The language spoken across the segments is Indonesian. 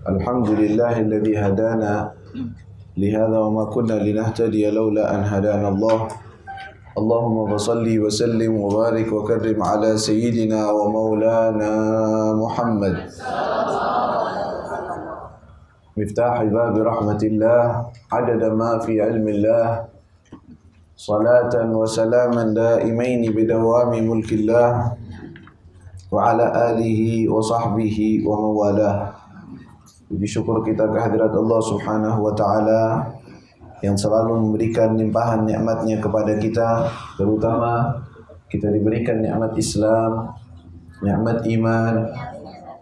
الحمد لله الذي هدانا لهذا وما كنا لنهتدي لولا أن هدانا الله. اللهم صل وسلم وبارك وكرم على سيدنا ومولانا محمد مفتاح باب رحمة الله عدد ما في علم الله صلاة وسلاما دائمين بدوام ملك الله وعلى آله وصحبه ومن والاه. Puji syukur kita kehadirat Allah Subhanahu wa taala yang selalu memberikan limpahan nikmatnya kepada kita, terutama kita diberikan nikmat Islam, nikmat iman,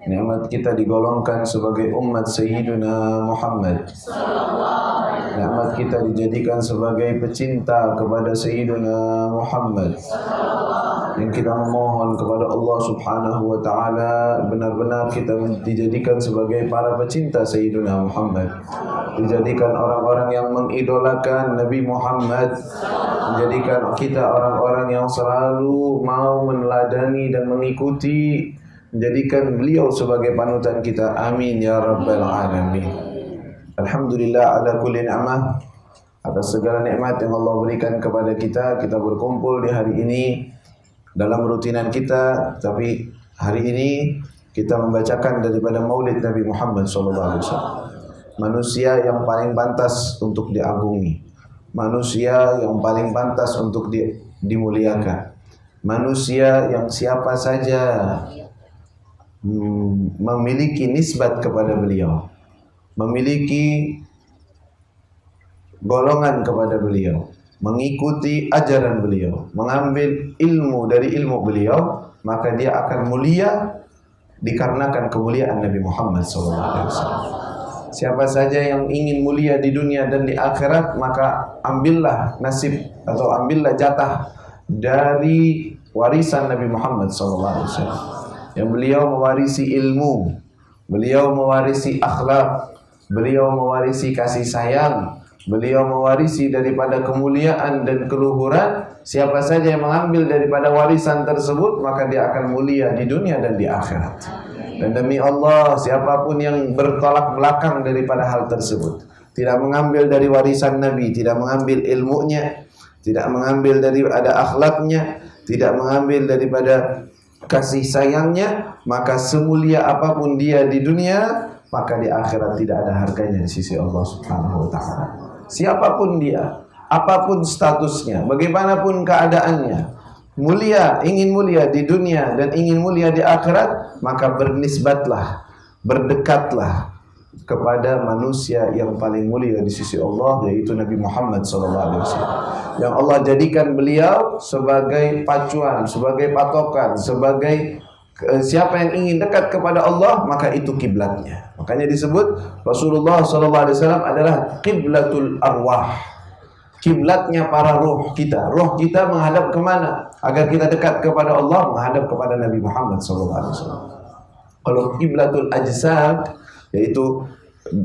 nikmat kita digolongkan sebagai umat Sayyidina Muhammad, nikmat kita dijadikan sebagai pecinta kepada Sayyidina Muhammad. Yang kita memohon kepada Allah Subhanahu wa taala benar-benar kita dijadikan sebagai para pecinta Sayyidina Muhammad, dijadikan orang-orang yang mengidolakan Nabi Muhammad, menjadikan kita orang-orang yang selalu mau meneladani dan mengikuti, menjadikan beliau sebagai panutan kita. Amin ya rabbal alamin. Alhamdulillah ala kulli ni'mah, atas segala nikmat yang Allah berikan kepada kita. Kita berkumpul di hari ini dalam rutinan kita, tapi hari ini kita membacakan daripada Maulid Nabi Muhammad SAW. Manusia yang paling pantas untuk diagungi, manusia yang paling pantas untuk dimuliakan, manusia yang siapa saja memiliki nisbat kepada beliau, memiliki golongan kepada beliau, mengikuti ajaran beliau, mengambil ilmu dari ilmu beliau, maka dia akan mulia dikarenakan kemuliaan Nabi Muhammad SAW. Siapa saja yang ingin mulia di dunia dan di akhirat, maka ambillah nasib atau ambillah jatah dari warisan Nabi Muhammad SAW. Yang beliau mewarisi ilmu, beliau mewarisi akhlak, beliau mewarisi kasih sayang, beliau mewarisi daripada kemuliaan dan keluhuran. Siapa saja yang mengambil daripada warisan tersebut, maka dia akan mulia di dunia dan di akhirat. Dan demi Allah, siapapun yang bertolak belakang daripada hal tersebut, tidak mengambil dari warisan Nabi, tidak mengambil ilmunya, tidak mengambil daripada akhlaknya, tidak mengambil daripada kasih sayangnya, maka semulia apapun dia di dunia, maka di akhirat tidak ada harganya di sisi Allah Subhanahu wa taala. Siapapun dia, apapun statusnya, bagaimanapun keadaannya, mulia, ingin mulia di dunia dan ingin mulia di akhirat, maka bernisbatlah, berdekatlah kepada manusia yang paling mulia di sisi Allah, yaitu Nabi Muhammad SAW. Yang Allah jadikan beliau sebagai pacuan, sebagai patokan, sebagai siapa yang ingin dekat kepada Allah, maka itu kiblatnya. Makanya disebut Rasulullah SAW adalah kiblatul arwah, kiblatnya para roh kita. Roh kita menghadap kemana? Agar kita dekat kepada Allah, menghadap kepada Nabi Muhammad SAW. Kalau kiblatul ajsad, yaitu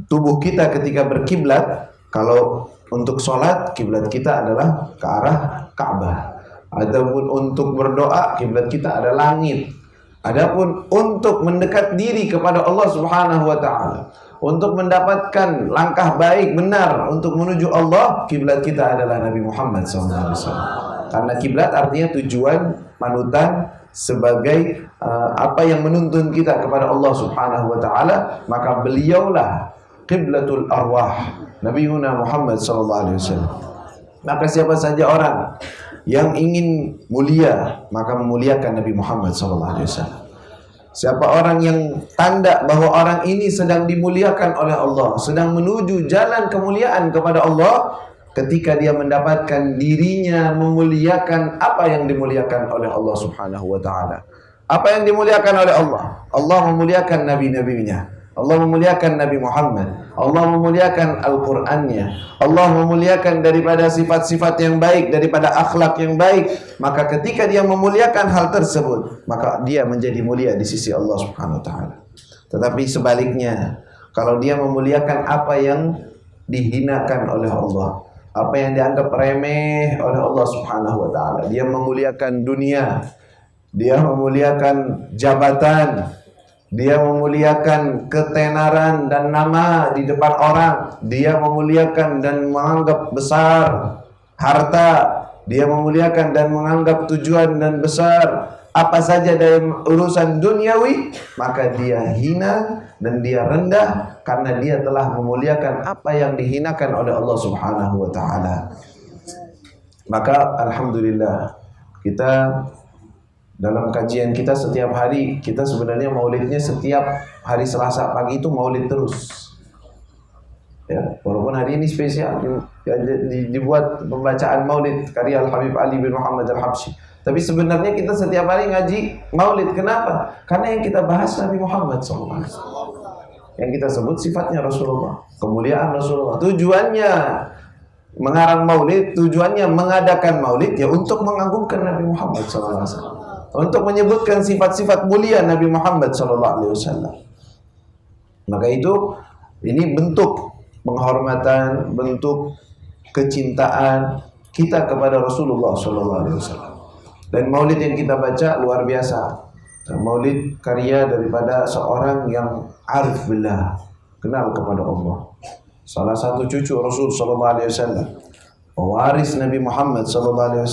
tubuh kita ketika berkiblat, kalau untuk sholat, kiblat kita adalah ke arah Ka'bah. Adapun untuk berdoa, kiblat kita adalah langit. Adapun untuk mendekat diri kepada Allah Subhanahu wa taala, untuk mendapatkan langkah baik benar untuk menuju Allah, kiblat kita adalah Nabi Muhammad SAW. Karena kiblat artinya tujuan, panutan, sebagai apa yang menuntun kita kepada Allah Subhanahu wa taala, maka beliaulah qiblatul arwah, Nabiuna Muhammad SAW. Maka siapa saja orang yang ingin mulia, maka memuliakan Nabi Muhammad SAW. Siapa orang yang tanda bahwa orang ini sedang dimuliakan oleh Allah, sedang menuju jalan kemuliaan kepada Allah, ketika dia mendapatkan dirinya memuliakan apa yang dimuliakan oleh Allah Subhanahu wa taala. Apa yang dimuliakan oleh Allah? Allah memuliakan nabi-nabinya, Allah memuliakan Nabi Muhammad, Allah memuliakan Al-Qur'annya, Allah memuliakan daripada sifat-sifat yang baik, daripada akhlak yang baik. Maka ketika dia memuliakan hal tersebut, maka dia menjadi mulia di sisi Allah Subhanahu wa taala. Tetapi sebaliknya, kalau dia memuliakan apa yang dihinakan oleh Allah, apa yang dianggap remeh oleh Allah Subhanahu wa taala, dia memuliakan dunia, dia memuliakan jabatan, Dia memuliakan ketenaran dan nama di depan orang. Dia memuliakan dan menganggap besar harta. Dia memuliakan dan menganggap tujuan dan besar apa saja dalam urusan duniawi, maka dia hina dan dia rendah karena dia telah memuliakan apa yang dihinakan oleh Allah Subhanahu wa taala. Maka alhamdulillah, kita dalam kajian kita setiap hari, kita sebenarnya maulidnya setiap hari Selasa pagi itu maulid terus. Ya, walaupun hari ini spesial dibuat pembacaan maulid karya Al-Habib Ali bin Muhammad Al-Habsyi. Tapi sebenarnya kita setiap hari ngaji maulid. Kenapa? Karena yang kita bahas Nabi Muhammad SAW. Yang kita sebut sifatnya Rasulullah, kemuliaan Rasulullah. Tujuannya mengarang maulid, tujuannya mengadakan maulid ya untuk mengagungkan Nabi Muhammad SAW, untuk menyebutkan sifat-sifat mulia Nabi Muhammad SAW. Maka itu, ini bentuk penghormatan, bentuk kecintaan kita kepada Rasulullah SAW. Dan maulid yang kita baca luar biasa. Maulid karya daripada seorang yang arif billah, kenal kepada Allah. Salah satu cucu Rasul SAW, mewaris Nabi Muhammad SAW,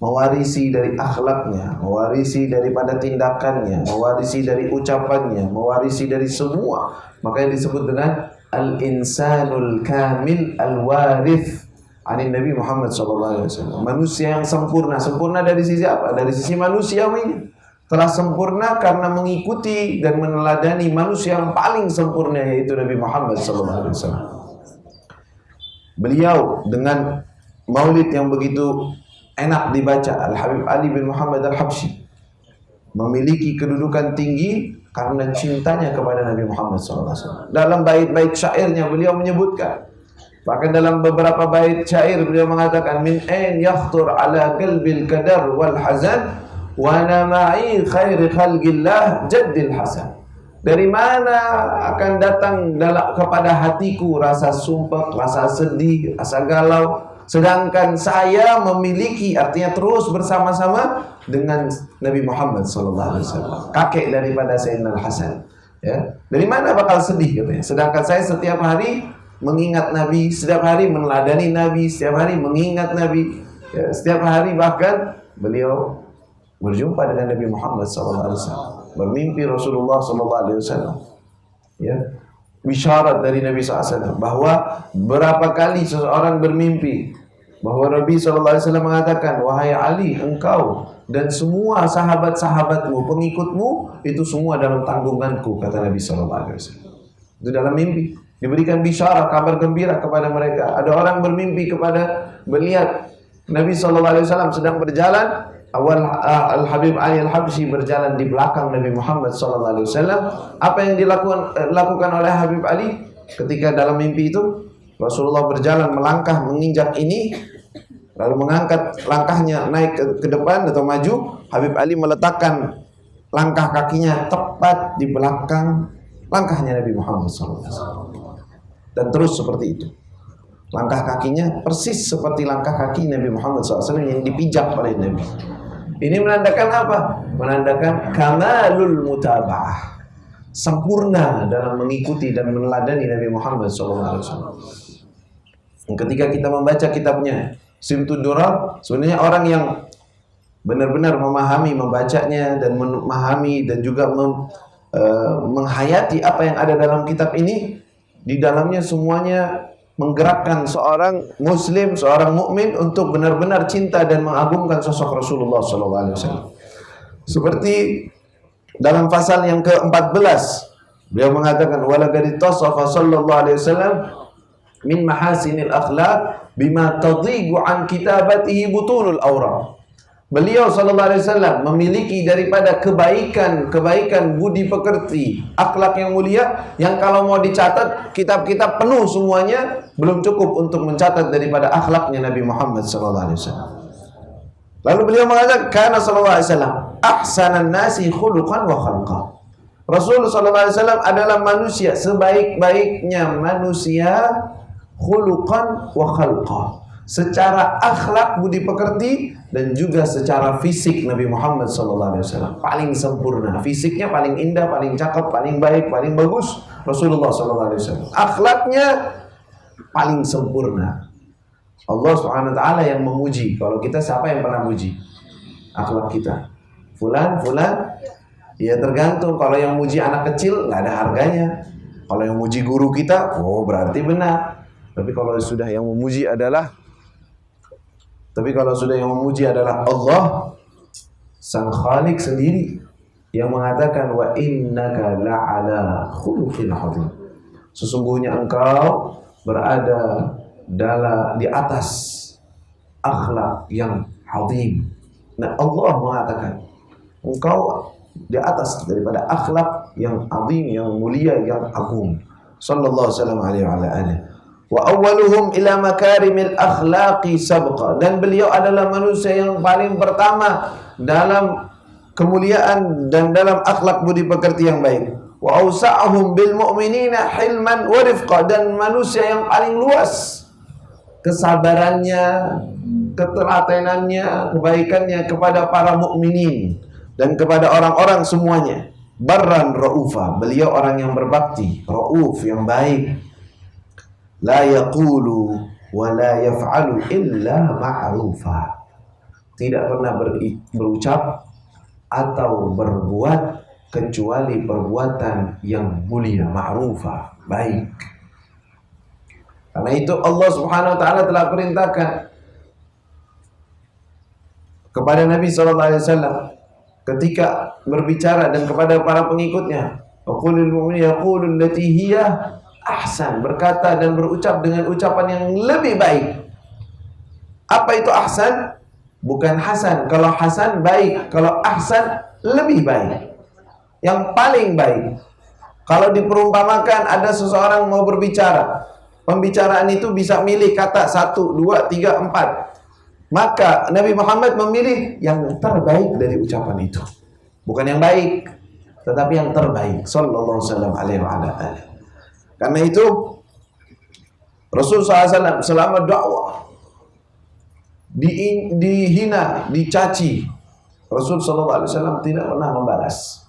mewarisi dari akhlaknya, mewarisi daripada tindakannya, mewarisi dari ucapannya, mewarisi dari semua. Makanya disebut dengan al-insanul kamil al-warith ani Nabi Muhammad SAW. Manusia yang sempurna. Sempurna dari sisi apa? Dari sisi manusiawi. Telah sempurna karena mengikuti dan meneladani manusia yang paling sempurna, yaitu Nabi Muhammad SAW. Beliau dengan maulid yang begitu enak dibaca, Al-Habib Ali bin Muhammad Al-Habsyi, memiliki kedudukan tinggi karena cintanya kepada Nabi Muhammad SAW. Dalam bait-bait syairnya beliau menyebutkan, bahkan dalam beberapa bait syair beliau mengatakan, min ain yakhtur ala qalbil kadar wal hazan wa nama'i khairi khalqillah jaddil hasan. Dari mana akan datang kepada hatiku rasa sumpah, rasa sedih, rasa galau, sedangkan saya memiliki, artinya terus bersama-sama dengan Nabi Muhammad SAW, kakek daripada Sayyidina Hasan. Ya, dari mana bakal sedih katanya? Sedangkan saya setiap hari mengingat Nabi, setiap hari meneladani Nabi, setiap hari mengingat Nabi, ya, setiap hari bahkan beliau berjumpa dengan Nabi Muhammad SAW, bermimpi Rasulullah SAW, ya, bisyarat dari Nabi SAW bahwa berapa kali seseorang bermimpi bahwa Nabi SAW mengatakan, wahai Ali, engkau dan semua sahabat-sahabatmu, pengikutmu itu semua dalam tanggunganku, kata Nabi SAW. Itu dalam mimpi diberikan bisyarat, kabar gembira kepada mereka. Ada orang bermimpi kepada melihat Nabi SAW sedang berjalan. Awal Al-Habib Ali Al-Habsyi berjalan di belakang Nabi Muhammad SAW. Apa yang dilakukan oleh Habib Ali ketika dalam mimpi itu? Rasulullah berjalan, melangkah, menginjak ini, lalu mengangkat langkahnya naik ke depan atau maju. Habib Ali meletakkan langkah kakinya tepat di belakang langkahnya Nabi Muhammad SAW. Dan terus seperti itu. Langkah kakinya persis seperti langkah kaki Nabi Muhammad SAW yang dipijak oleh Nabi. Ini menandakan apa? Menandakan kamalul mutaba'ah, sempurna dalam mengikuti dan meneladani Nabi Muhammad SAW. Ketika kita membaca kitabnya Simtud Durar, sebenarnya orang yang benar-benar memahami, membacanya dan memahami dan juga menghayati apa yang ada dalam kitab ini, di dalamnya semuanya menggerakkan seorang muslim, seorang mukmin untuk benar-benar cinta dan mengagungkan sosok Rasulullah SAW. Seperti dalam pasal yang ke-14, beliau mengatakan, walaqad ittasafa sallallahu alaihi wasallam min mahasinil akhlaq bima tadhigu an kitabatihi butunul awraq. Beliau sallallahu alaihi wasallam memiliki daripada kebaikan budi pekerti, akhlak yang mulia, yang kalau mau dicatat kitab-kitab penuh semuanya belum cukup untuk mencatat daripada akhlaknya Nabi Muhammad sallallahu alaihi wasallam. Lalu beliau mengatakan, kana sallallahu alaihi wasallam ahsanan nasi khuluqan wa khalqa. Rasul sallallahu alaihi wasallam adalah manusia sebaik-baiknya manusia, khuluqan wa khalqa, secara akhlak budi pekerti, dan juga secara fisik Nabi Muhammad SAW paling sempurna. Fisiknya paling indah, paling cakep, paling baik, paling bagus Rasulullah SAW. Akhlaknya paling sempurna. Allah Subhanahu wa taala yang memuji. Kalau kita, siapa yang pernah muji akhlak kita? Fulan, ya tergantung. Kalau yang muji anak kecil nggak ada harganya. Kalau yang muji guru kita, oh berarti benar. Tapi kalau sudah yang memuji adalah Allah, sang Khalik sendiri yang mengatakan wa innaka la'ala khuluqin 'adzim. Sesungguhnya engkau berada di atas akhlak yang azim. Nah, Allah mengatakan engkau di atas daripada akhlak yang azim, yang mulia, yang agung. Sallallahu alaihi wasallam. Wa awwaluhum ila makarimil akhlaqi sabqa. Dan beliau adalah manusia yang paling pertama dalam kemuliaan dan dalam akhlak budi pekerti yang baik. Wa awsa'ahum bil mu'minina hilman wa rifqa. Dan manusia yang paling luas kesabarannya, ketelatenannya, kebaikannya kepada para mukminin dan kepada orang-orang semuanya. Barran ra'ufa. Beliau orang yang berbakti, ra'uf, yang baik. La yaqulu wa la yaf'alu illa ma'rufa. Tidak pernah berucap atau berbuat kecuali perbuatan yang mulia, ma'rufa, baik. Karena itu Allah Subhanahu wa taala telah perintahkan kepada Nabi sallallahu alaihi wasallam ketika berbicara dan kepada para pengikutnya, waqulil mu'minina yaqulu allati hiya ahsan, berkata dan berucap dengan ucapan yang lebih baik. Apa itu ahsan? Bukan hasan. Kalau hasan baik, kalau ahsan lebih baik, yang paling baik. Kalau diperumpamakan ada seseorang mau berbicara, pembicaraan itu bisa milih kata 1, 2, 3, 4. Maka Nabi Muhammad memilih yang terbaik dari ucapan itu. Bukan yang baik, tetapi yang terbaik. Sallallahu alaihi wasallam. Karena itu Rasul SAW selama dakwah dihina, dicaci, Rasul SAW tidak pernah membalas.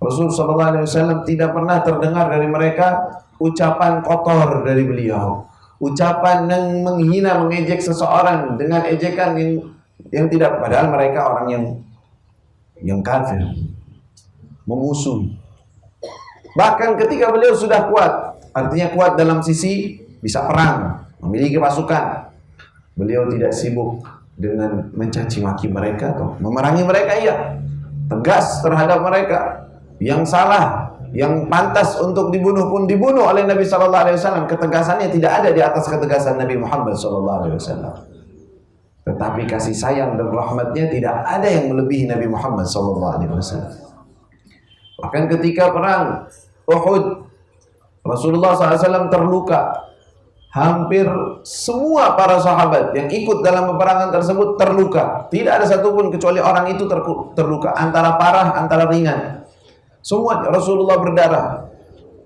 Rasul SAW tidak pernah terdengar dari mereka ucapan kotor dari beliau, ucapan yang menghina, mengejek seseorang dengan ejekan yang tidak, padahal mereka orang yang kafir, memusuhi. Bahkan ketika beliau sudah kuat, artinya kuat dalam sisi bisa perang, memiliki pasukan, beliau tidak sibuk dengan mencaci maki mereka atau memerangi mereka. Iya, tegas terhadap mereka. Yang salah, yang pantas untuk dibunuh pun dibunuh oleh Nabi sallallahu alaihi wasallam. Ketegasannya tidak ada di atas ketegasan Nabi Muhammad sallallahu alaihi wasallam. Tetapi kasih sayang dan rahmatnya tidak ada yang melebihi Nabi Muhammad sallallahu alaihi wasallam. Bahkan ketika perang Uhud, Rasulullah SAW terluka. Hampir semua para sahabat yang ikut dalam peperangan tersebut terluka. Tidak ada satupun kecuali orang itu terluka, antara parah, antara ringan. Semua Rasulullah berdarah,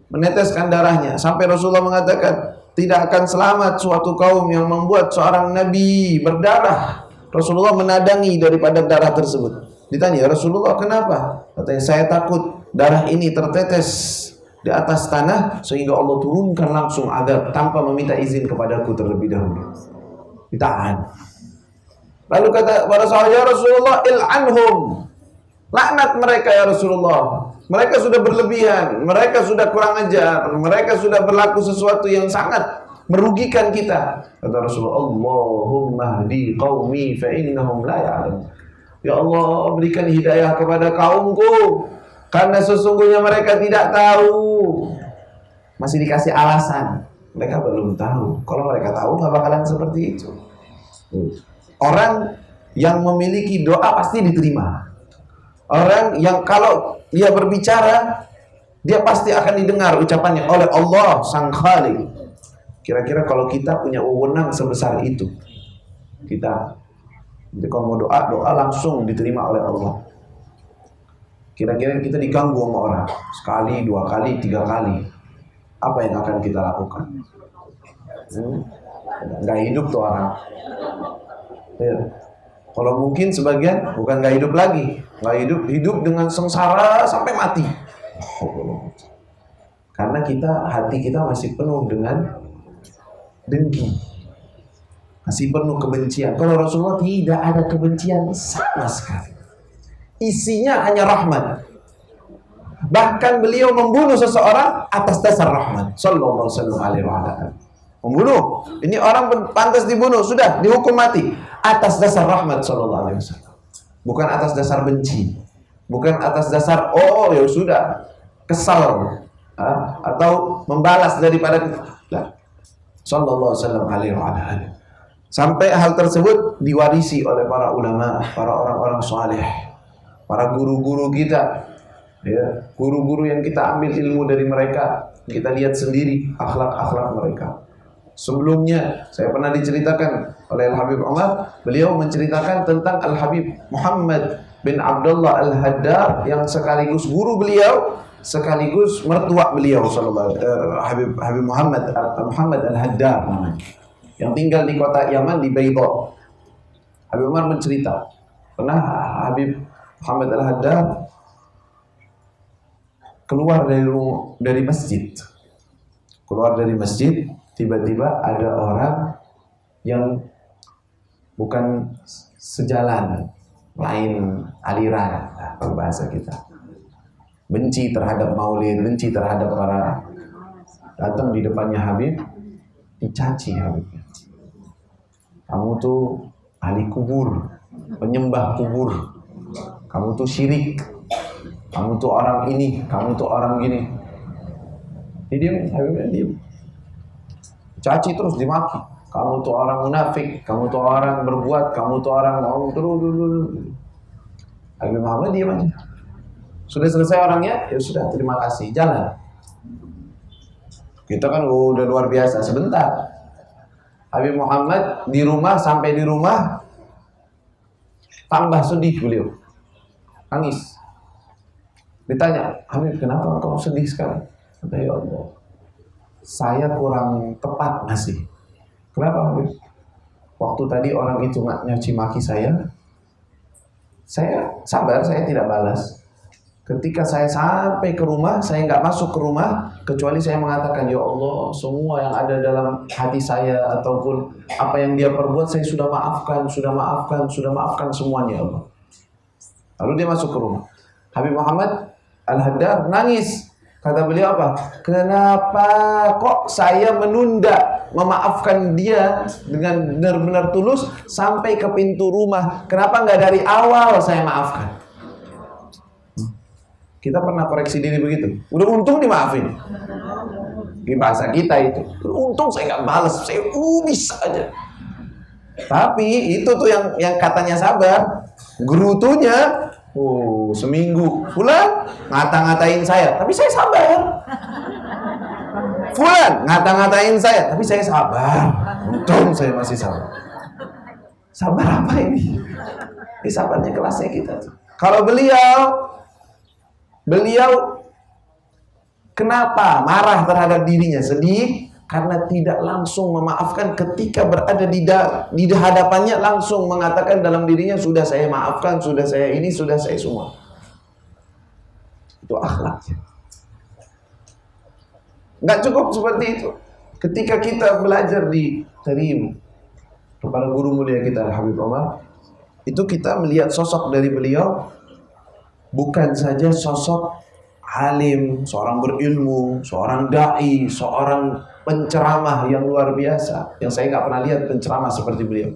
meneteskan darahnya, sampai Rasulullah mengatakan tidak akan selamat suatu kaum yang membuat seorang nabi berdarah. Rasulullah menadangi daripada darah tersebut. Ditanya, Rasulullah kenapa? Katanya, saya takut darah ini tertetes di atas tanah sehingga Allah turunkan langsung azab tanpa meminta izin kepadaku terlebih dahulu. Ditahan. Lalu kata para sahabat, ya Rasulullah, il'anhum, laknat mereka ya Rasulullah. Mereka sudah berlebihan, mereka sudah kurang ajar, mereka sudah berlaku sesuatu yang sangat merugikan kita. Kata Rasulullah, Allahumma hdi qaumi fa innahum la ya'lamun. Ya Allah, berikan hidayah kepada kaumku, karena sesungguhnya mereka tidak tahu. Masih dikasih alasan, mereka belum tahu. Kalau mereka tahu nggak bakalan seperti itu. Orang yang memiliki doa pasti diterima. Orang yang kalau dia berbicara, dia pasti akan didengar ucapannya oleh Allah Sang Khalik. Kira-kira kalau kita punya wewenang sebesar itu, kita kalau mau doa langsung diterima oleh Allah. Kira-kira kita diganggu sama orang sekali, 2 kali, 3 kali, apa yang akan kita lakukan? nggak hidup tuh orang. Ya. Kalau mungkin sebagian bukan nggak hidup lagi, nggak hidup dengan sengsara sampai mati. Karena hati kita masih penuh dengan dengki, masih penuh kebencian. Kalau Rasulullah tidak ada kebencian sama sekali, isinya hanya rahmat. Bahkan beliau membunuh seseorang atas dasar rahmat. Sallallahu alaihi wasallam. Membunuh, ini orang pantas dibunuh, sudah dihukum mati atas dasar rahmat sallallahu alaihi wasallam. Bukan atas dasar benci, bukan atas dasar oh ya sudah kesal atau membalas daripada sallallahu alaihi wasallam. Sampai hal tersebut diwarisi oleh para ulama, para orang-orang saleh, para guru-guru kita. Ya, guru-guru yang kita ambil ilmu dari mereka, kita lihat sendiri akhlak-akhlak mereka. Sebelumnya saya pernah diceritakan oleh Al-Habib Umar, beliau menceritakan tentang Al-Habib Muhammad bin Abdullah Al-Haddad yang sekaligus guru beliau, sekaligus mertua beliau Habib Muhammad Al-Haddad namanya, yang tinggal di kota Yaman di Baydha. Habib Umar mencerita, pernah Habib Muhammad Al-Haddad keluar dari masjid. Keluar dari masjid, tiba-tiba ada orang yang bukan sejalan, lain aliran, bahasa kita. Benci terhadap maulid, benci terhadap para, datang di depannya Habib, dicaci Habibnya. Kamu tuh ahli kubur, penyembah kubur. Kamu tuh syirik. Kamu tuh orang ini, kamu tuh orang gini. Dia Habibnya diam. Caci terus dimaki. Kamu tuh orang munafik, kamu tuh orang berbuat, kamu tuh orang mau terus. Habib Muhammad diam aja. Sudah selesai orangnya, ya sudah terima kasih, jalan. Kita kan udah luar biasa, sebentar. Habib Muhammad di rumah, sampai di rumah tambah sedih beliau. Nangis. Ditanya, Habib kenapa kamu sedih sekarang? Kata, ya Allah, saya kurang tepat ngasih. Kenapa Habib? Waktu tadi orang itu nyaci maki saya sabar, saya tidak balas. Ketika saya sampai ke rumah, saya nggak masuk ke rumah kecuali saya mengatakan, ya Allah, semua yang ada dalam hati saya ataupun apa yang dia perbuat saya sudah maafkan semuanya, Allah. Lalu dia masuk ke rumah. Habib Muhammad Al-Haddad nangis. Kata beliau apa? Kenapa kok saya menunda memaafkan dia dengan benar-benar tulus sampai ke pintu rumah? Kenapa nggak dari awal saya maafkan? Kita pernah koreksi diri begitu. Udah untung dimaafin. Di bahasa kita itu. Untung saya nggak balas, saya bisa aja. Tapi itu tuh yang katanya sabar. Gerutunya seminggu Fulan ngata-ngatain saya, tapi saya sabar. Fulan ngata-ngatain saya, tapi saya sabar. Untung saya masih sabar. Sabar apa ini? Ini sabarnya kelasnya kita. Kalau beliau kenapa marah terhadap dirinya, sedih? Karena tidak langsung memaafkan ketika berada di hadapannya, langsung mengatakan dalam dirinya, sudah saya maafkan, sudah saya ini, sudah saya semua. Itu akhlaknya. Nggak cukup seperti itu. Ketika kita belajar di Tarim kepada guru mulia kita Habib Umar, itu kita melihat sosok dari beliau bukan saja sosok alim, seorang berilmu, seorang dai, seorang penceramah yang luar biasa, yang saya nggak pernah lihat penceramah seperti beliau.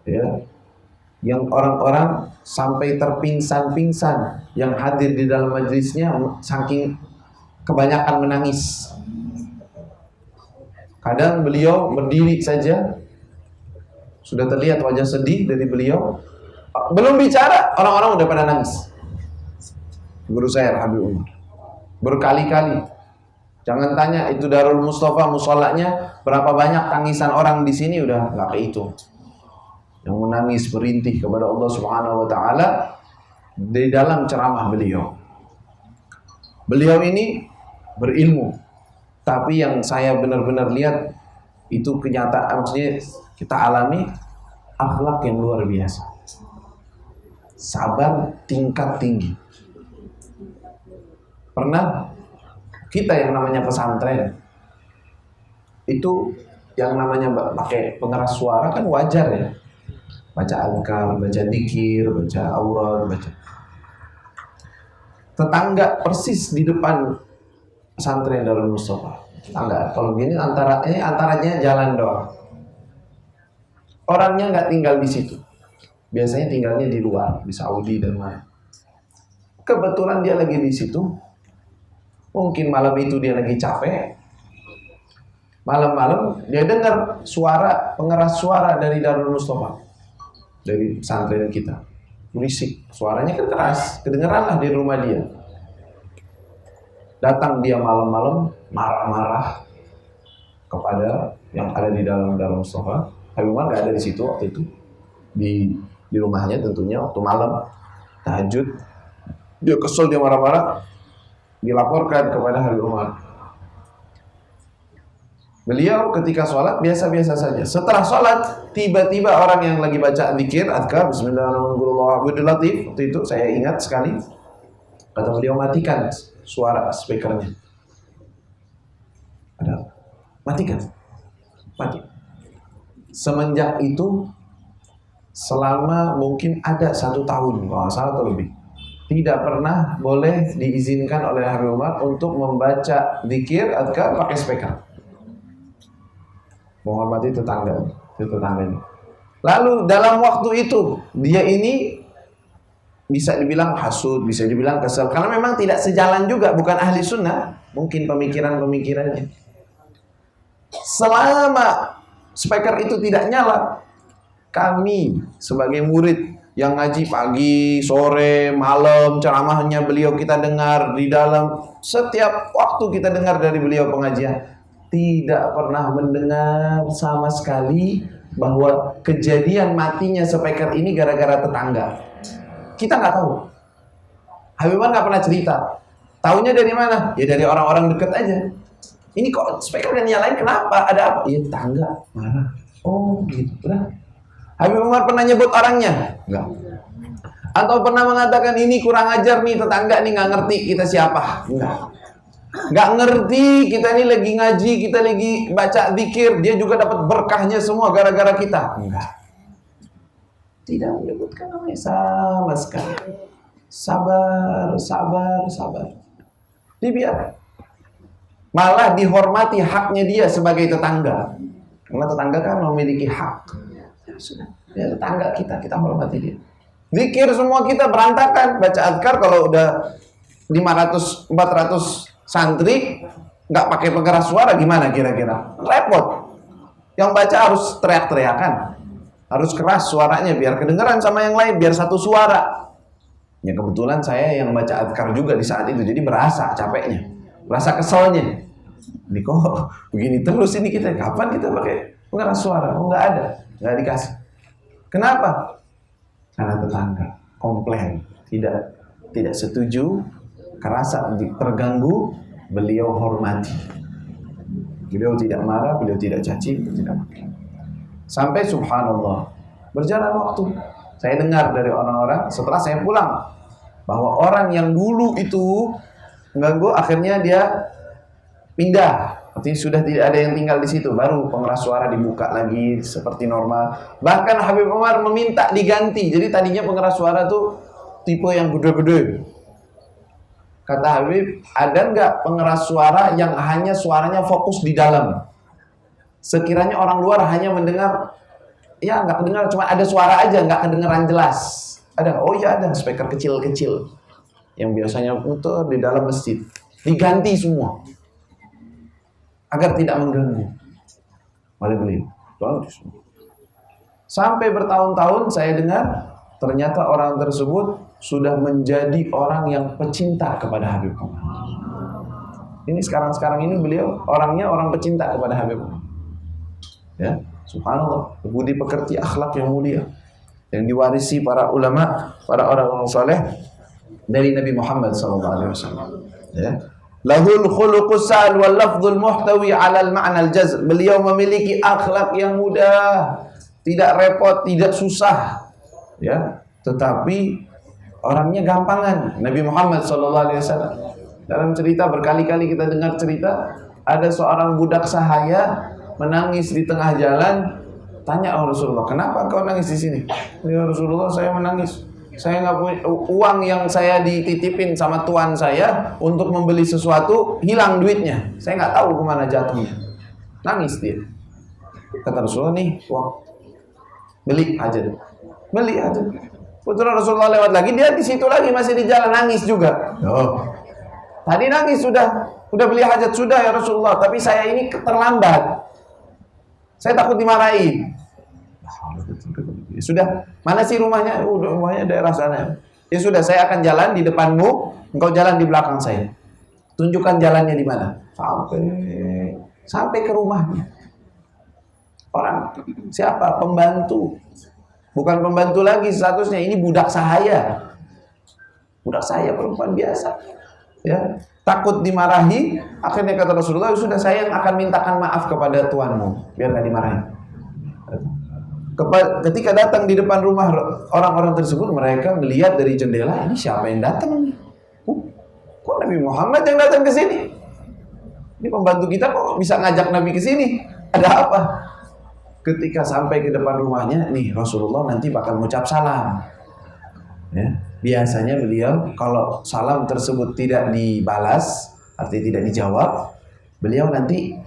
Ya, yang orang-orang sampai terpingsan-pingsan yang hadir di dalam majelisnya saking kebanyakan menangis. Kadang beliau berdiri saja sudah terlihat wajah sedih dari beliau, belum bicara orang-orang udah pada nangis. Guru saya Habib Umar berkali-kali. Jangan tanya itu Darul Mustafa musholanya berapa banyak tangisan orang di sini, udah nggak kehitung. Yang menangis berintih kepada Allah Subhanahu Wa Taala di dalam ceramah beliau. Beliau ini berilmu, tapi yang saya benar-benar lihat Itu kenyataan, maksudnya kita alami akhlak yang luar biasa. Sabar tingkat tinggi. Pernah kita yang namanya pesantren itu yang namanya pakai pengeras suara kan wajar ya. Baca azkar, baca dzikir, baca aurat, baca. Tetangga persis di depan pesantren Darul Mustafa. Tetangga, kalau gini antaranya jalan doang. Orangnya nggak tinggal di situ. Biasanya tinggalnya di luar, di Saudi dan lain. Kebetulan dia lagi di situ. Mungkin malam itu dia lagi capek. Malam-malam dia dengar suara pengeras suara dari Darul Mustafa, dari pesantren kita. Berisik, suaranya kan keras, kedengeranlah di rumah dia. Datang dia malam-malam marah-marah kepada yang ada di dalam Darul Mustafa. Habib Umar nggak ada di situ waktu itu, di rumahnya tentunya waktu malam tahajud. Dia kesel, dia marah-marah, dilaporkan kepada Habib Umar. Beliau ketika sholat biasa-biasa saja. Setelah sholat, tiba-tiba orang yang lagi baca dzikir, azkar, Bismillahirrahmanirrahim, waktu itu saya ingat sekali, kata beliau, matikan suara speakernya. Ada, matikan, mati. Semenjak itu, selama mungkin ada 1 tahun, kalau salah atau lebih, tidak pernah boleh diizinkan oleh Habib Umar untuk membaca dzikir, azkar pakai speaker. Menghormati tetangganya. Lalu dalam waktu itu dia ini bisa dibilang hasud, bisa dibilang kesel, karena memang tidak sejalan juga, bukan ahli sunnah, mungkin pemikirannya. Selama speaker itu tidak nyala, kami sebagai murid yang ngaji pagi, sore, malam, ceramahnya beliau kita dengar di dalam, setiap waktu kita dengar dari beliau pengajian, tidak pernah mendengar sama sekali bahwa kejadian matinya speaker ini gara-gara tetangga. Kita nggak tahu. Habib Umar nggak pernah cerita. Taunya dari mana? Ya dari orang-orang dekat aja. Ini kok speaker udah nyalain, kenapa? Ada apa? Iya tetangga marah. Oh gitu lah. Habib Umar pernah nyebut orangnya? Enggak. Atau pernah mengatakan ini kurang ajar nih tetangga nih, nggak ngerti kita siapa? Enggak. Nggak ngerti kita ini lagi ngaji, kita lagi baca dzikir, dia juga dapat berkahnya semua gara-gara kita. Enggak. Tidak menyebutkan namanya sama sekali. Sabar. Dibiarkan. Malah dihormati haknya dia sebagai tetangga. Karena tetangga kan memiliki hak. Ya sudah, dia tetangga kita hormati dia. Dzikir semua kita berantakan, baca azkar kalau udah 500, 400 santri nggak pakai pengeras suara gimana kira-kira? Repot. Yang baca harus teriak-teriakan, harus keras suaranya biar kedengeran sama yang lain, biar satu suara. Ya kebetulan saya yang baca azkar juga di saat itu, jadi berasa capeknya, berasa keselnya. Ini kok begini terus ini kita, kapan kita pakai pengeras suara? Oh nggak ada, nggak dikasih. Kenapa? Karena tetangga komplain, tidak setuju. Kerasa terganggu, beliau hormati. Beliau tidak marah, beliau tidak caci, beliau tidak marah. Sampai subhanallah, berjalan waktu, saya dengar dari orang-orang setelah saya pulang bahwa orang yang dulu itu mengganggu, akhirnya dia pindah. Artinya sudah tidak ada yang tinggal di situ, baru pengeras suara dibuka lagi seperti normal. Bahkan Habib Umar meminta diganti. Jadi tadinya pengeras suara tuh tipe yang gede-gede. Kata Habib, ada nggak pengeras suara yang hanya suaranya fokus di dalam? Sekiranya orang luar hanya mendengar, ya nggak kedengar, cuma ada suara aja, nggak kedengeran jelas. Ada? Oh iya ada, speaker kecil-kecil yang biasanya putar di dalam masjid. Diganti semua agar tidak mengganggu oleh beliau. Sampai bertahun-tahun saya dengar ternyata orang tersebut sudah menjadi orang yang pecinta kepada Habib Umar. Ini sekarang ini beliau orangnya orang pecinta kepada Habib Umar. Ya, subhanallah, budi pekerti, akhlak yang mulia yang diwarisi para ulama, para orang-orang saleh dari Nabi Muhammad SAW. Ya. Lahul khuluqus sahal wal lafdzul muhtawi 'alal ma'nal jazm. Beliau memiliki akhlak yang mudah, tidak repot, tidak susah. Ya, tetapi orangnya gampangan. Nabi Muhammad SAW dalam cerita, berkali-kali kita dengar cerita, ada seorang budak sahaya menangis di tengah jalan. Tanya Rasulullah, kenapa kau nangis di sini? Ya Rasulullah, saya menangis. Saya nggak punya uang yang saya dititipin sama tuan saya untuk membeli sesuatu, hilang duitnya. Saya nggak tahu kemana jatuhnya. Nangis dia. Kata Rasulullah, nih uang, beli aja. Beli aja. Putra Rasulullah lewat lagi, dia di situ lagi, masih di jalan, nangis juga. Oh, tadi nangis sudah beli hajat sudah ya Rasulullah, tapi saya ini terlambat. Saya takut dimarahin. Ya sudah, mana sih rumahnya? Udah, rumahnya daerah sana. Ya sudah, saya akan jalan di depanmu, engkau jalan di belakang saya. Tunjukkan jalannya di mana. Sampai ke rumahnya. Orang siapa? Pembantu. Bukan pembantu lagi statusnya, ini budak sahaya. Budak sahaya, perempuan biasa. Ya, takut dimarahi, akhirnya kata Rasulullah, sudah saya yang akan mintakan maaf kepada tuanmu, biar gak dimarahi. Ketika datang di depan rumah orang-orang tersebut, mereka melihat dari jendela, ini siapa yang datang? Kok Nabi Muhammad yang datang ke sini? Ini pembantu kita kok bisa ngajak Nabi ke sini? Ada apa? Ketika sampai ke depan rumahnya, nih Rasulullah nanti bakal mengucap salam. Ya, biasanya beliau kalau salam tersebut tidak dibalas, artinya tidak dijawab, beliau nanti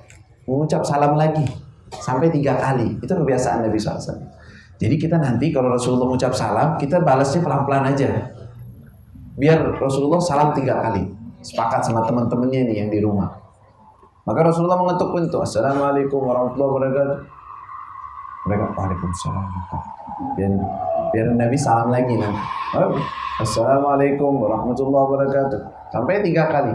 mengucap salam lagi sampai 3 kali. Itu kebiasaan Nabi SAW. Jadi kita nanti kalau Rasulullah mengucap salam, kita balasnya pelan-pelan aja. Biar Rasulullah salam 3 kali. Sepakat sama teman-temannya nih yang di rumah. Maka Rasulullah mengetuk pintu. Assalamualaikum warahmatullahi wabarakatuh. Mereka, waalaikumsalam. Biar Nabi salam lagi nanti. Assalamualaikum warahmatullahi wabarakatuh. Sampai 3 kali.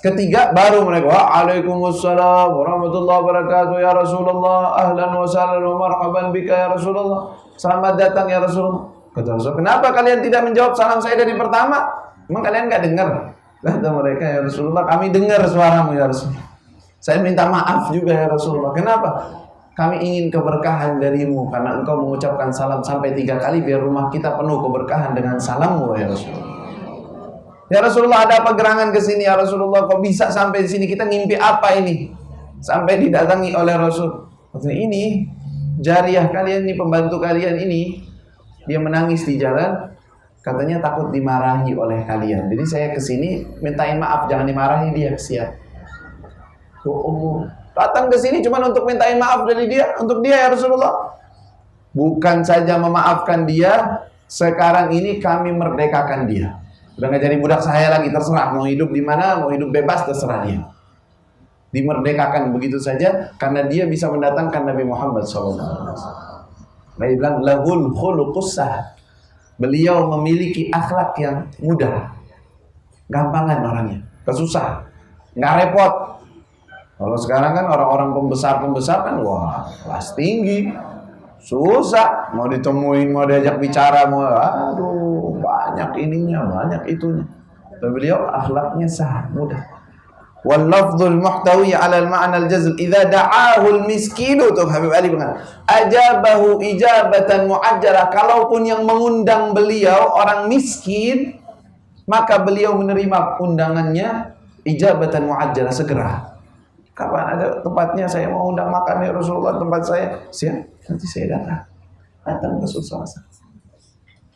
Ketiga baru mereka, waalaikumsalam warahmatullahi wabarakatuh ya Rasulullah, ahlan wa sahlan wa marhaban bika ya Rasulullah, selamat datang ya Rasulullah. Kata Rasulullah, kenapa kalian tidak menjawab salam saya dari pertama? Emang kalian gak dengar? Kata mereka, ya Rasulullah, kami dengar suaramu ya Rasulullah. Saya minta maaf juga ya Rasulullah. Kenapa? Kami ingin keberkahan darimu, karena engkau mengucapkan salam sampai 3 kali, biar rumah kita penuh keberkahan dengan salammu ya Rasulullah. Ya Rasulullah, ada apa gerangan ke sini ya Rasulullah? Kok bisa sampai di sini? Kita ngimpi apa ini? Sampai didatangi oleh Rasul. Maksudnya ini jariyah kalian, ini pembantu kalian ini, dia menangis di jalan, katanya takut dimarahi oleh kalian. Jadi saya ke sini mintain maaf, jangan dimarahi dia, kesian. Datang ke sini cuma untuk mintain maaf dari dia, untuk dia ya Rasulullah. Bukan saja memaafkan dia, sekarang ini kami merdekakan dia. Udah gak jadi budak saya lagi, terserah mau hidup di mana, mau hidup bebas, terserah dia. Dimerdekakan begitu saja karena dia bisa mendatangkan Nabi Muhammad SAW. Nabi bilang lahul khuluqus sahal. Beliau memiliki akhlak yang mudah, gampangan orangnya, kesusah, nggak repot. Kalau sekarang kan orang-orang pembesar kan, wah kelas tinggi, susah, mau ditemuin, mau diajak bicara, mau aduh banyak ininya, banyak itunya. Tapi beliau akhlaknya mudah. Wal lafdzul muhtawi 'ala al-ma'na al-jazm idza da'ahu al-miskinu, tuh Habib Ali mengatakan ajabahu ijabatan mu'ajjalah. Kalaupun yang mengundang beliau orang miskin, maka beliau menerima undangannya ijabatan mu'ajjalah, segera. Kapan ada tempatnya, saya mau undang makan ya Rasulullah, tempat saya, siap, nanti saya datang Rasulullah.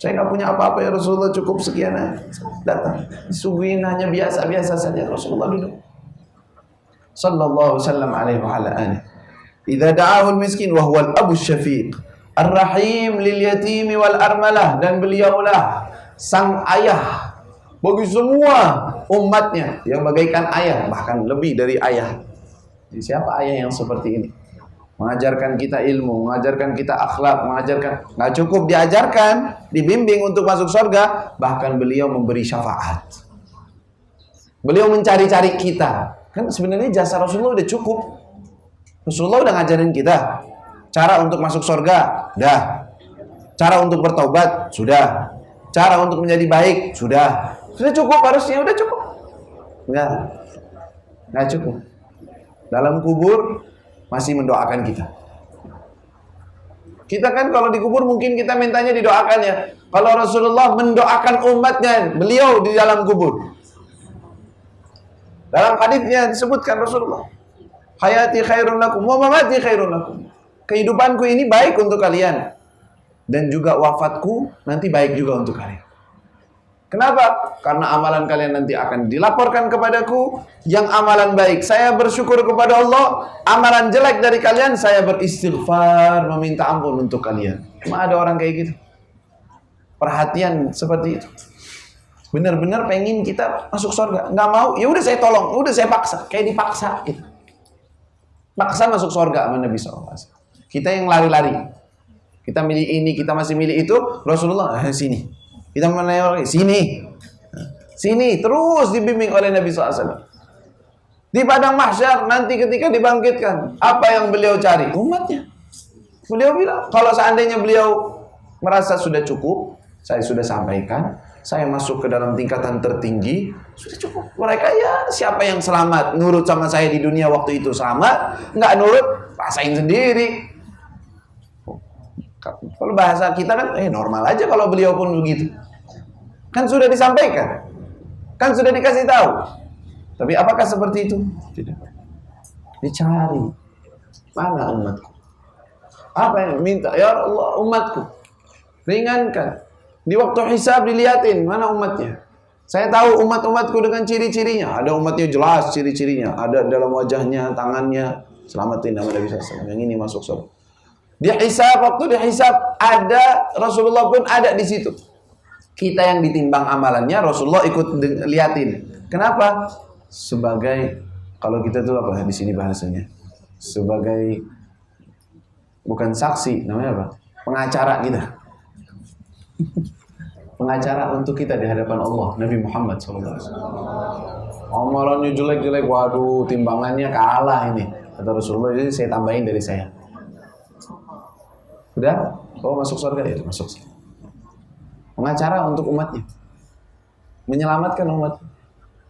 Saya nggak punya apa-apa ya Rasulullah, cukup sekian aja, datang. Disuguhin hanya biasa-biasa saja, Rasulullah duduk. Sallallahu wasallam alaihi wa ala alihi. Idza da'ahu al-miskin wa huwa al-abu syafiq, ar-rahim lil yatimi wal armalah, dan beliaulah sang ayah bagi semua umatnya, yang bagaikan ayah, bahkan lebih dari ayah. Jadi siapa ayah yang seperti ini? Mengajarkan kita ilmu, mengajarkan kita akhlak, mengajarkan, nggak cukup diajarkan, dibimbing untuk masuk surga, bahkan beliau memberi syafaat. Beliau mencari-cari kita. Kan sebenarnya jasa Rasulullah udah cukup. Rasulullah udah ngajarin kita cara untuk masuk surga, dah. Cara untuk bertaubat, sudah. Cara untuk menjadi baik, sudah. Sudah cukup, harusnya udah cukup. Enggak. Nggak cukup. Dalam kubur masih mendoakan kita. Kita kan kalau dikubur mungkin kita mintanya didoakan ya. Kalau Rasulullah mendoakan umatnya, beliau di dalam kubur. Dalam hadisnya disebutkan Rasulullah, hayati khairun lakum wa mamati khairun lakum. Kehidupanku ini baik untuk kalian dan juga wafatku nanti baik juga untuk kalian. Kenapa? Karena amalan kalian nanti akan dilaporkan kepadaku. Yang amalan baik saya bersyukur kepada Allah, amalan jelek dari kalian saya beristighfar, meminta ampun untuk kalian. Emang ada orang kayak gitu? Perhatian seperti itu. Benar-benar pengen kita masuk surga, nggak mau, ya udah saya tolong, udah saya paksa, kayak dipaksa gitu. Paksa masuk surga sama Nabi SAW. Kita yang lari-lari, kita milih ini, kita masih milih itu. Rasulullah sini, kita menanya sini, sini, terus dibimbing oleh Nabi SAW. Di padang mahsyar nanti ketika dibangkitkan, apa yang beliau cari? Umatnya. Beliau bilang, kalau seandainya beliau merasa sudah cukup, saya sudah sampaikan, saya masuk ke dalam tingkatan tertinggi, sudah cukup. Mereka ya siapa yang selamat, nurut sama saya di dunia waktu itu selamat, nggak nurut, rasain sendiri. Kalau bahasa kita kan, normal aja kalau beliau pun begitu. Kan sudah disampaikan, kan sudah dikasih tahu. Tapi apakah seperti itu? Tidak. Dicari, mana umatku? Apa yang minta? Ya Allah, umatku, ringankan. Di waktu hisab dilihatin mana umatnya. Saya tahu umat-umatku dengan ciri-cirinya. Ada umatnya jelas ciri-cirinya. Ada dalam wajahnya, tangannya. Selamatin nama Nabi SAW. Yang ini masuk surga. Di hisab, waktu di hisab ada Rasulullah pun ada di situ. Kita yang ditimbang amalannya, Rasulullah ikut liatin. Kenapa? Sebagai, kalau kita tuh apa di sini bahasanya? Sebagai bukan saksi, namanya apa? Pengacara kita. Pengacara untuk kita di hadapan Allah, Nabi Muhammad SAW. Amalannya jelek-jelek, waduh, timbangannya kalah ini. Kata Rasulullah, jadi saya tambahin dari saya. Udah, kau masuk surga ya, masuk. Pengacara untuk umatnya, menyelamatkan umat.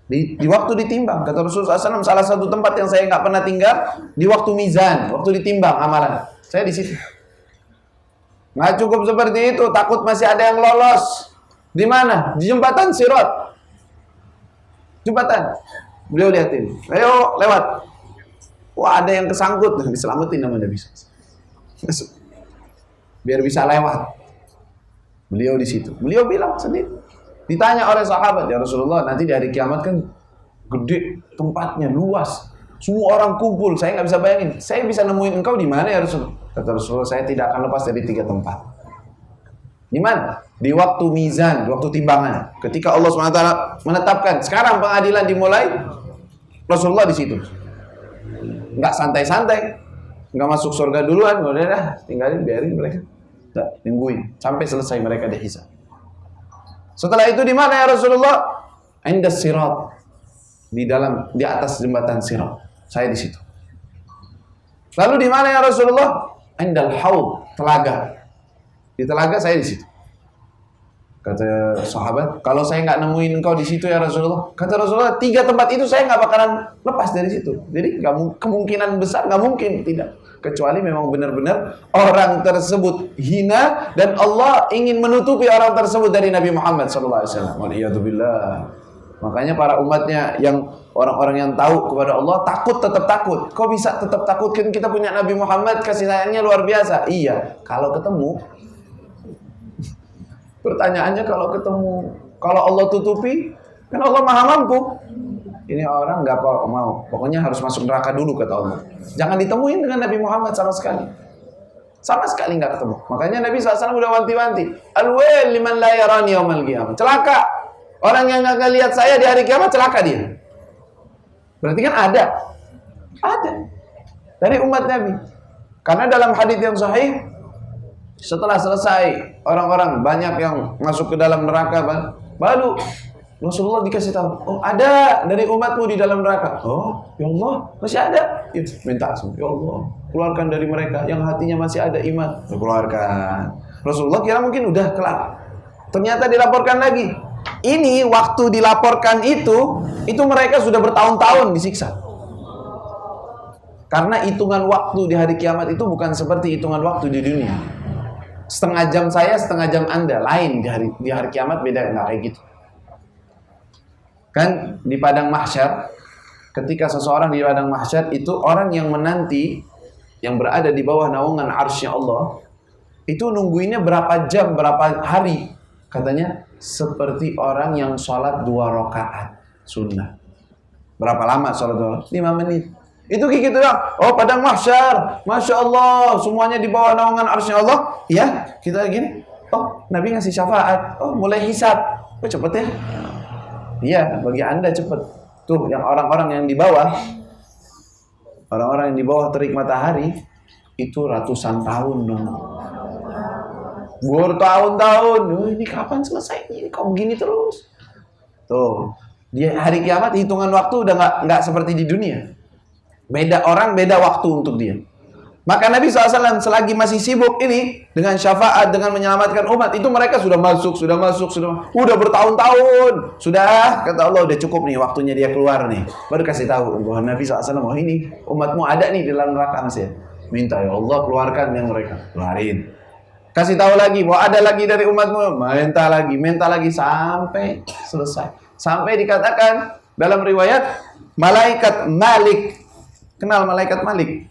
Di waktu ditimbang, kata Rasulullah SAW, salah satu tempat yang saya nggak pernah tinggal di waktu mizan, waktu ditimbang amalan. Saya di situ. Nggak cukup seperti itu, takut masih ada yang lolos. Di mana? Di jembatan Sirat. Jembatan. Beliau liatin. Ayo lewat. Wah, ada yang kesangkut, diselamatin nama Nabi. Masuk. Biar bisa lewat. Beliau di situ. Beliau bilang sendiri. Ditanya oleh sahabat, ya Rasulullah, nanti di hari kiamat kan gede tempatnya, luas. Semua orang kumpul, saya nggak bisa bayangin. Saya bisa nemuin engkau di mana ya Rasulullah? Kata Rasulullah, saya tidak akan lepas dari 3 tempat. Di mana? Di waktu mizan, di waktu timbangan. Ketika Allah SWT menetapkan, sekarang pengadilan dimulai, Rasulullah di situ. Nggak santai-santai, nggak masuk surga duluan, udah dah, tinggalin, biarin mereka. Tungguin sampai selesai mereka dihisab. Setelah itu di mana ya Rasulullah? Inda Sirat. Di atas jembatan Sirat. Saya di situ. Lalu di mana ya Rasulullah? Indal Haud, telaga. Di telaga saya di situ. Kata sahabat, kalau saya nggak nemuin engkau di situ ya Rasulullah. Kata Rasulullah, 3 tempat itu saya nggak bakalan lepas dari situ. Jadi kemungkinan besar nggak mungkin tidak. Kecuali memang benar-benar orang tersebut hina dan Allah ingin menutupi orang tersebut dari Nabi Muhammad SAW. Waliyadzubillah. Makanya para umatnya yang orang-orang yang tahu kepada Allah takut, tetap takut. Kok bisa tetap takut? Kan kita punya Nabi Muhammad, kasih sayangnya luar biasa. Iya, kalau ketemu. Pertanyaannya kalau ketemu, kalau Allah tutupi, kan Allah maha mampu. Ini orang nggak mau, pokoknya harus masuk neraka dulu kata Allah. Jangan ditemuin dengan Nabi Muhammad sama sekali. Sama sekali nggak ketemu. Makanya Nabi SAW udah wanti-wanti. Al-wail liman la yarani yaumal qiyamah. Celaka. Orang yang nggak lihat saya di hari kiamat, celaka dia. Berarti kan ada. Ada. Dari umat Nabi. Karena dalam hadits yang sahih, setelah selesai orang-orang banyak yang masuk ke dalam neraka, baru Rasulullah dikasih tahu, oh ada dari umatmu di dalam neraka. Oh, ya Allah, masih ada. Ya, minta ya Allah, keluarkan dari mereka yang hatinya masih ada iman. Keluarkan. Rasulullah kira mungkin udah kelar. Ternyata dilaporkan lagi. Ini waktu dilaporkan itu mereka sudah bertahun-tahun disiksa. Karena hitungan waktu di hari kiamat itu bukan seperti hitungan waktu di dunia. Setengah jam saya, setengah jam Anda, lain di hari kiamat, beda, nggak kayak gitu. Kan di padang mahsyar, ketika seseorang di padang mahsyar itu orang yang menanti, yang berada di bawah naungan arsy Allah, itu nungguinnya berapa jam, berapa hari. Katanya seperti orang yang sholat 2 rakaat sunnah. Berapa lama sholat 2 rakaat? 5 menit. Itu kayak gitu dong. Oh, padang mahsyar, Masya Allah, semuanya di bawah naungan arsy Allah. Ya, kita gini. Oh, Nabi ngasih syafaat. Oh, mulai hisab. Oh, cepet ya. Iya, bagi Anda cepet. Tuh, yang orang-orang yang di bawah, orang-orang yang di bawah terik matahari, itu ratusan tahun dong. Bertahun-tahun. Oh, ini kapan selesai? Ini kok begini terus? Tuh, di hari kiamat hitungan waktu udah nggak seperti di dunia. Beda orang, beda waktu untuk dia. Maka Nabi SAW selagi masih sibuk ini dengan syafaat, dengan menyelamatkan umat, itu mereka sudah masuk, udah bertahun-tahun. Sudah, kata Allah, udah cukup nih waktunya dia keluar nih. Baru kasih tahu bahwa Nabi SAW, oh ini umatmu ada nih di dalam neraka masih. Minta ya Allah keluarkan yang mereka. Keluarin. Kasih tahu lagi bahwa ada lagi dari umatmu, minta lagi sampai selesai. Sampai dikatakan dalam riwayat malaikat Malik. Kenal malaikat Malik?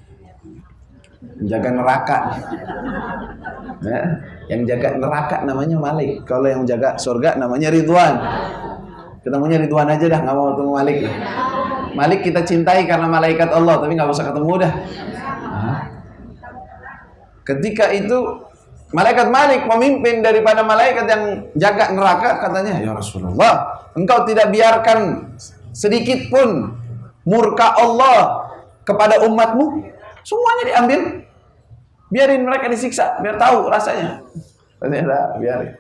Jaga neraka. Ya, yang jaga neraka namanya Malik. Kalau yang jaga surga namanya Ridwan. Ketemunya Ridwan aja dah, nggak mau ketemu Malik. Malik kita cintai karena malaikat Allah, tapi nggak usah ketemu dah. Ketika itu malaikat Malik memimpin daripada malaikat yang jaga neraka, katanya, ya Rasulullah, engkau tidak biarkan sedikit pun murka Allah kepada umatmu, semuanya diambil, biarin mereka disiksa, biar tahu rasanya. Ternyata biarin.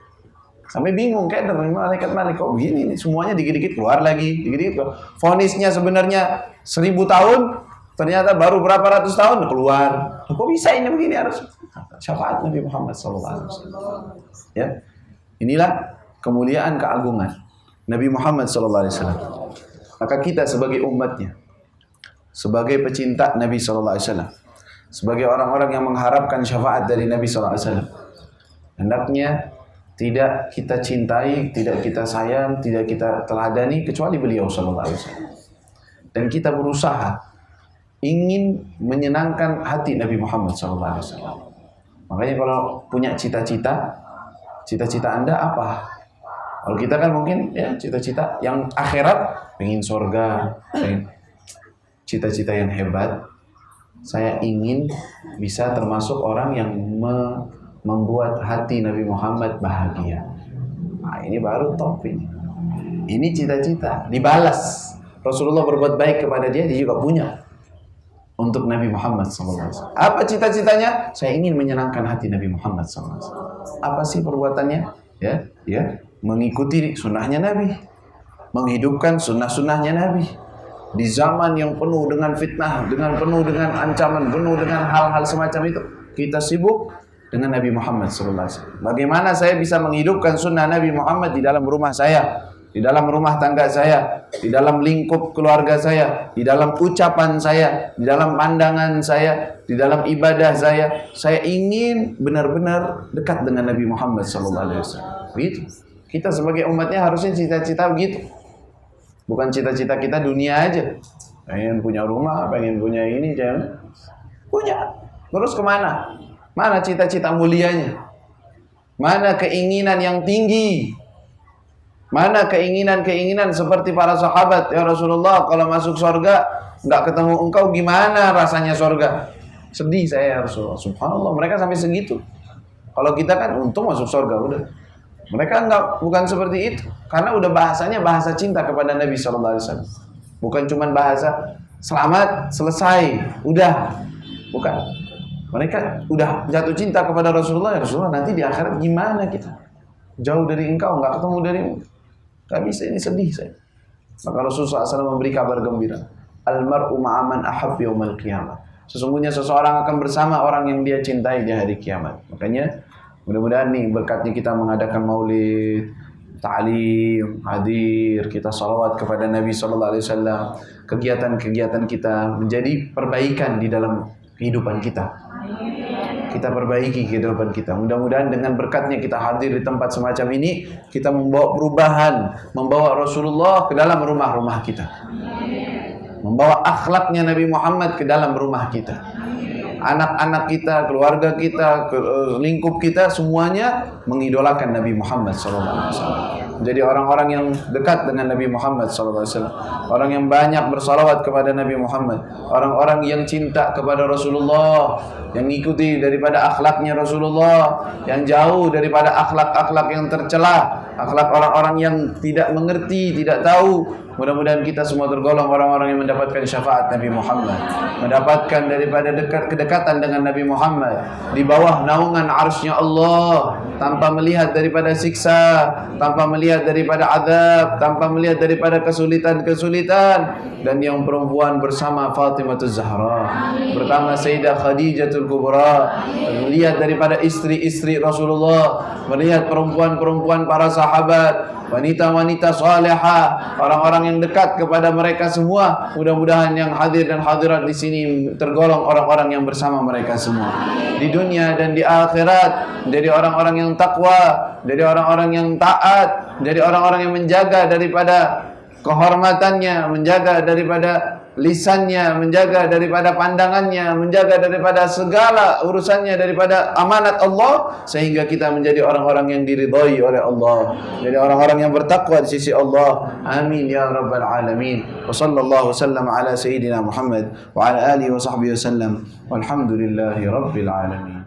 Sampai bingung kayak dari malaikat Malik, kok begini nih, semuanya dikit-dikit keluar lagi, dikit-dikit keluar. Vonisnya sebenarnya 1000 tahun, ternyata baru berapa ratus tahun keluar. Kok bisa ini begini? Harus syafaat Nabi Muhammad SAW. Ya, inilah kemuliaan keagungan Nabi Muhammad SAW. Maka kita sebagai umatnya, sebagai pecinta Nabi SAW, sebagai orang-orang yang mengharapkan syafaat dari Nabi SAW, hendaknya tidak kita cintai, tidak kita sayang, tidak kita teladani kecuali beliau SAW. Dan kita berusaha ingin menyenangkan hati Nabi Muhammad SAW. Makanya kalau punya cita-cita, cita-cita Anda apa? Kalau kita kan mungkin ya cita-cita yang akhirat, pengen surga, pengen cita-cita yang hebat. Saya ingin bisa termasuk orang yang membuat hati Nabi Muhammad bahagia. Nah, ini baru top ini. Ini cita-cita dibalas. Rasulullah berbuat baik kepada dia juga punya untuk Nabi Muhammad SAW. Apa cita-citanya? Saya ingin menyenangkan hati Nabi Muhammad SAW. Apa sih perbuatannya? Ya, mengikuti sunnahnya Nabi, menghidupkan sunnah-sunnahnya Nabi. Di zaman yang penuh dengan fitnah, penuh dengan ancaman, penuh dengan hal-hal semacam itu, kita sibuk dengan Nabi Muhammad SAW. Bagaimana saya bisa menghidupkan sunnah Nabi Muhammad di dalam rumah saya, di dalam rumah tangga saya, di dalam lingkup keluarga saya, di dalam ucapan saya, di dalam pandangan saya, di dalam ibadah saya. Saya ingin benar-benar dekat dengan Nabi Muhammad SAW. Begitu. Kita sebagai umatnya harusnya cita-cita begitu. Bukan cita-cita kita dunia aja. Pengen punya rumah, pengen punya ini, jangan. Punya. Terus kemana? Mana cita-cita mulianya? Mana keinginan yang tinggi? Mana keinginan-keinginan seperti para sahabat? Ya Rasulullah, kalau masuk surga, nggak ketemu engkau, gimana rasanya surga? Sedih saya ya Rasulullah. Subhanallah, mereka sampai segitu. Kalau kita kan untung masuk surga, udah. Mereka bukan seperti itu, karena udah bahasanya bahasa cinta kepada Nabi SAW. Bukan cuma bahasa selamat, selesai, udah. Bukan. Mereka udah jatuh cinta kepada Rasulullah. Ya Rasulullah, nanti di akhirat gimana kita? Jauh dari engkau, nggak ketemu darimu. Gak bisa, ini sedih saya. Maka Rasulullah SAW memberi kabar gembira. Al-mar'u ma'aman ahab yawmal qiyamah. Sesungguhnya seseorang akan bersama orang yang dia cintai di hari kiamat. Makanya mudah-mudahan nih berkatnya kita mengadakan maulid, ta'lim, hadir, kita salawat kepada Nabi sallallahu alaihi wasallam. Kegiatan-kegiatan kita menjadi perbaikan di dalam kehidupan kita. Kita perbaiki kehidupan kita. Mudah-mudahan dengan berkatnya kita hadir di tempat semacam ini, kita membawa perubahan, membawa Rasulullah ke dalam rumah-rumah kita. Membawa akhlaknya Nabi Muhammad ke dalam rumah kita. Anak-anak kita, keluarga kita, lingkup kita, semuanya mengidolakan Nabi Muhammad SAW. Menjadi orang-orang yang dekat dengan Nabi Muhammad SAW. Orang yang banyak bersalawat kepada Nabi Muhammad. Orang-orang yang cinta kepada Rasulullah, yang mengikuti daripada akhlaknya Rasulullah, yang jauh daripada akhlak-akhlak yang tercela, akhlak orang-orang yang tidak mengerti, tidak tahu. Mudah-mudahan kita semua tergolong orang-orang yang mendapatkan syafaat Nabi Muhammad, mendapatkan daripada kedekatan dengan Nabi Muhammad di bawah naungan arsy-Nya Allah, tanpa melihat daripada siksa, tanpa melihat daripada azab, tanpa melihat daripada kesulitan-kesulitan. Dan yang perempuan bersama Fatimah Zahra, bersama Sayyidah Khadijatul Kubra, melihat daripada istri-istri Rasulullah, melihat perempuan-perempuan para sahabat, wanita-wanita salihah, orang-orang yang dekat kepada mereka semua. Mudah-mudahan yang hadir dan hadirat di sini tergolong orang-orang yang bersama mereka semua di dunia dan di akhirat, jadi orang-orang yang takwa, jadi orang-orang yang taat, jadi orang-orang yang menjaga daripada kehormatannya, menjaga daripada lisannya, menjaga daripada pandangannya, menjaga daripada segala urusannya, daripada amanat Allah, sehingga kita menjadi orang-orang yang diridhai oleh Allah, jadi orang-orang yang bertakwa di sisi Allah. Amin ya rabbal alamin. Wa sallallahu wasallam ala sayyidina Muhammad wa ala alihi wa sahbihi wasallam. Walhamdulillahi rabbil alamin.